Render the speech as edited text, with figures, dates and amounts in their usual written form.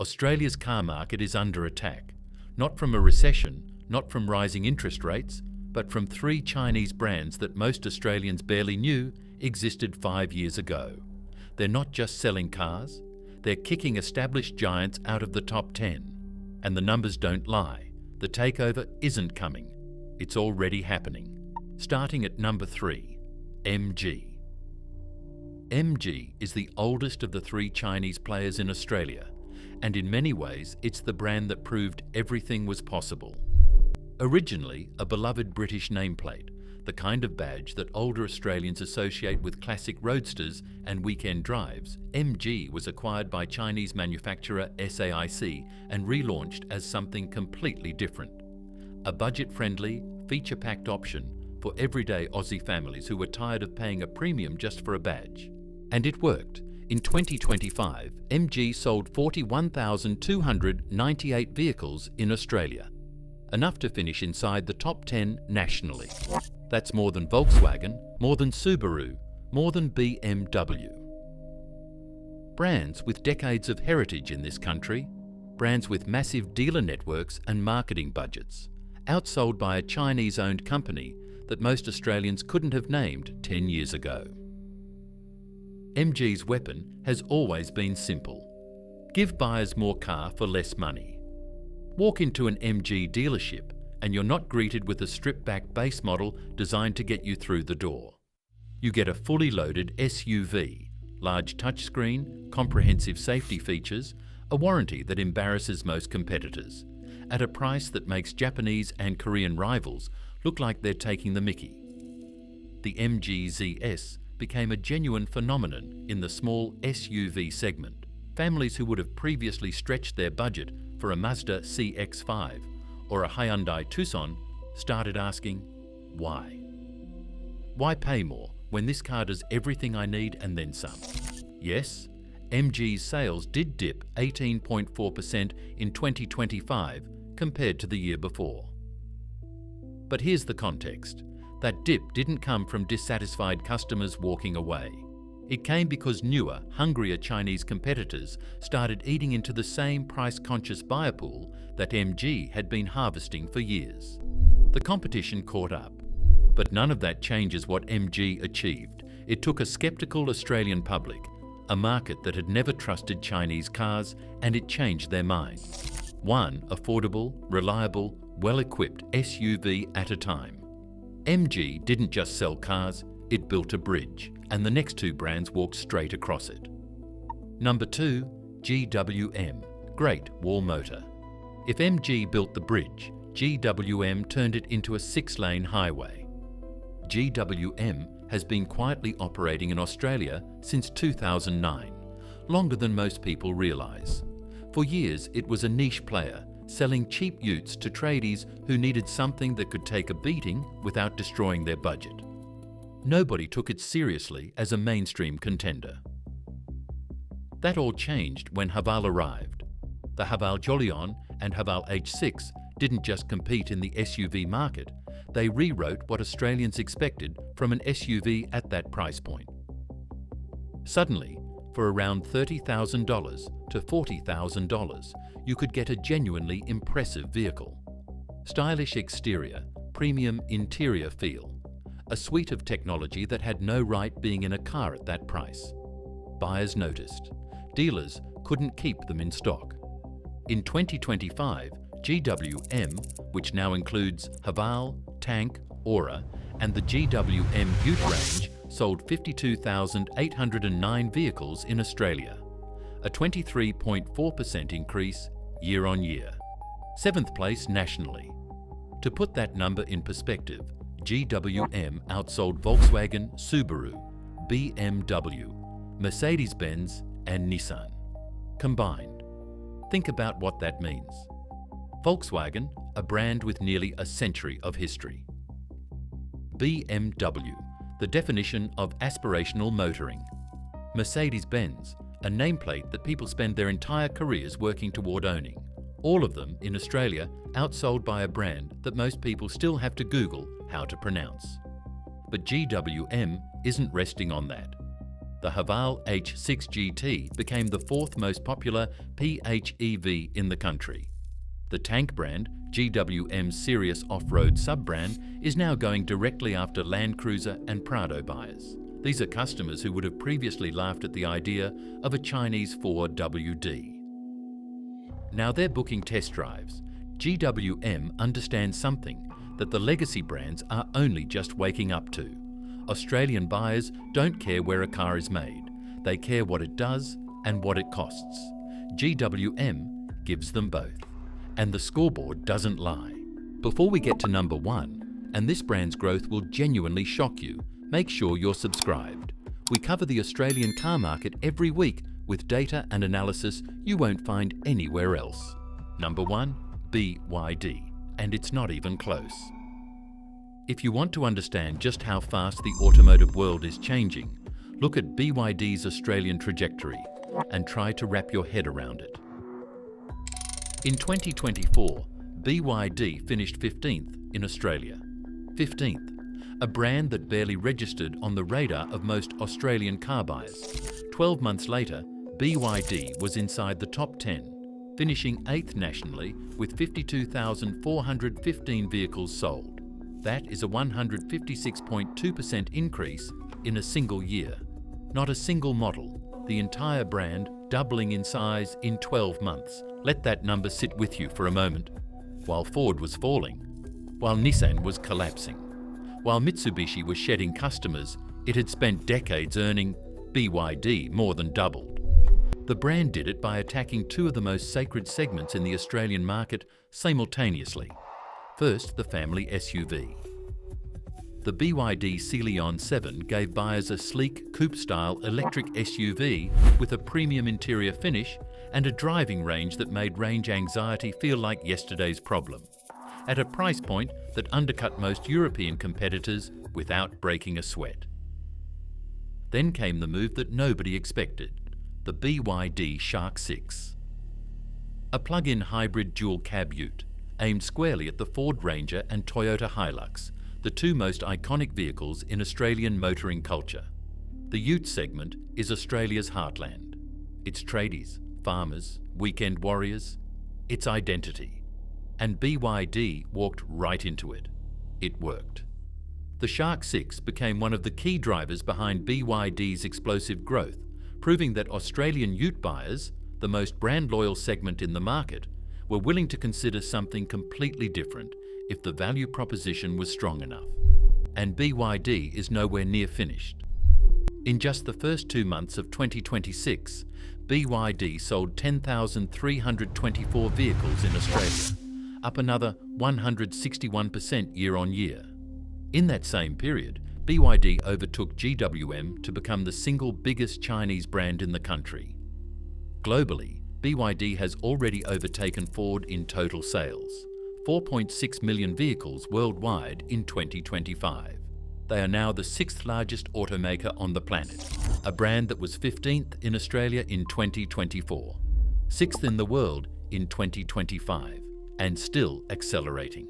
Australia's car market is under attack, not from a recession, not from rising interest rates, but from three Chinese brands that most Australians barely knew existed 5 years ago. They're not just selling cars, they're kicking established giants out of the top 10. And the numbers don't lie. The takeover isn't coming. It's already happening. Starting at number 3, MG. MG is the oldest of the three Chinese players in Australia, and in many ways it's the brand that proved everything was possible. Originally a beloved British nameplate, the kind of badge that older Australians associate with classic roadsters and weekend drives, MG was acquired by Chinese manufacturer SAIC and relaunched as something completely different. A budget-friendly, feature-packed option for everyday Aussie families who were tired of paying a premium just for a badge. And it worked. In 2025, MG sold 41,298 vehicles in Australia, enough to finish inside the top 10 nationally. That's more than Volkswagen, more than Subaru, more than BMW. Brands with decades of heritage in this country, brands with massive dealer networks and marketing budgets, outsold by a Chinese-owned company that most Australians couldn't have named 10 years ago. MG's weapon has always been simple. Give buyers more car for less money. Walk into an MG dealership and you're not greeted with a stripped-back base model designed to get you through the door. You get a fully loaded SUV, large touchscreen, comprehensive safety features, a warranty that embarrasses most competitors, at a price that makes Japanese and Korean rivals look like they're taking the mickey. The MG ZS became a genuine phenomenon in the small SUV segment. Families who would have previously stretched their budget for a Mazda CX-5 or a Hyundai Tucson started asking, why? Why pay more when this car does everything I need and then some? Yes, MG's sales did dip 18.4% in 2025 compared to the year before. But here's the context. That dip didn't come from dissatisfied customers walking away. It came because newer, hungrier Chinese competitors started eating into the same price-conscious buyer pool that MG had been harvesting for years. The competition caught up, but none of that changes what MG achieved. It took a skeptical Australian public, a market that had never trusted Chinese cars, and it changed their minds. One affordable, reliable, well-equipped SUV at a time. MG didn't just sell cars, it built a bridge, and the next two brands walked straight across it. Number 2, GWM, Great Wall Motor. If MG built the bridge, GWM turned it into a 6-lane highway. GWM has been quietly operating in Australia since 2009, longer than most people realise. For years it was a niche player, selling cheap utes to tradies who needed something that could take a beating without destroying their budget. Nobody took it seriously as a mainstream contender. That all changed when Haval arrived. The Haval Jolion and Haval H6 didn't just compete in the SUV market, they rewrote what Australians expected from an SUV at that price point. Suddenly, for around $30,000 to $40,000, you could get a genuinely impressive vehicle. Stylish exterior, premium interior feel. A suite of technology that had no right being in a car at that price. Buyers noticed. Dealers couldn't keep them in stock. In 2025, GWM, which now includes Haval, Tank, Aura, and the GWM Ute range, sold 52,809 vehicles in Australia, a 23.4% increase year on year. 7th place nationally. To put that number in perspective, GWM outsold Volkswagen, Subaru, BMW, Mercedes-Benz and Nissan combined. Think about what that means. Volkswagen, a brand with nearly a century of history. BMW, the definition of aspirational motoring. Mercedes-Benz, a nameplate that people spend their entire careers working toward owning. All of them, in Australia, outsold by a brand that most people still have to Google how to pronounce. But GWM isn't resting on that. The Haval H6 GT became the fourth most popular PHEV in the country. The tank brand, GWM Sirius off-road sub-brand, is now going directly after Land Cruiser and Prado buyers. These are customers who would have previously laughed at the idea of a Chinese 4WD. Now they're booking test drives. GWM understands something that the legacy brands are only just waking up to. Australian buyers don't care where a car is made. They care what it does and what it costs. GWM gives them both. And the scoreboard doesn't lie. Before we get to number 1, and this brand's growth will genuinely shock you, make sure you're subscribed. We cover the Australian car market every week with data and analysis you won't find anywhere else. Number 1, BYD. And it's not even close. If you want to understand just how fast the automotive world is changing, look at BYD's Australian trajectory and try to wrap your head around it. In 2024, BYD finished 15th in Australia. 15th, a brand that barely registered on the radar of most Australian car buyers. 12 months later, BYD was inside the top 10, finishing 8th nationally with 52,415 vehicles sold. That is a 156.2% increase in a single year. Not a single model, the entire brand doubling in size in 12 months. Let that number sit with you for a moment. While Ford was falling, while Nissan was collapsing, while Mitsubishi was shedding customers it had spent decades earning, BYD more than doubled. The brand did it by attacking two of the most sacred segments in the Australian market simultaneously. First, the family SUV. The BYD Celeon 7 gave buyers a sleek, coupe-style electric SUV with a premium interior finish and a driving range that made range anxiety feel like yesterday's problem, at a price point that undercut most European competitors without breaking a sweat. Then came the move that nobody expected, the BYD Shark 6. A plug-in hybrid dual-cab ute, aimed squarely at the Ford Ranger and Toyota Hilux, the two most iconic vehicles in Australian motoring culture. The ute segment is Australia's heartland. Its tradies, farmers, weekend warriors, its identity. And BYD walked right into it. It worked. The Shark 6 became one of the key drivers behind BYD's explosive growth, proving that Australian ute buyers, the most brand-loyal segment in the market, were willing to consider something completely different if the value proposition was strong enough. And BYD is nowhere near finished. In just the first 2 months of 2026, BYD sold 10,324 vehicles in Australia, up another 161% year-on-year. In that same period, BYD overtook GWM to become the single biggest Chinese brand in the country. Globally, BYD has already overtaken Ford in total sales, 4.6 million vehicles worldwide in 2025. They are now the 6th largest automaker on the planet, a brand that was 15th in Australia in 2024, 6th in the world in 2025, and still accelerating.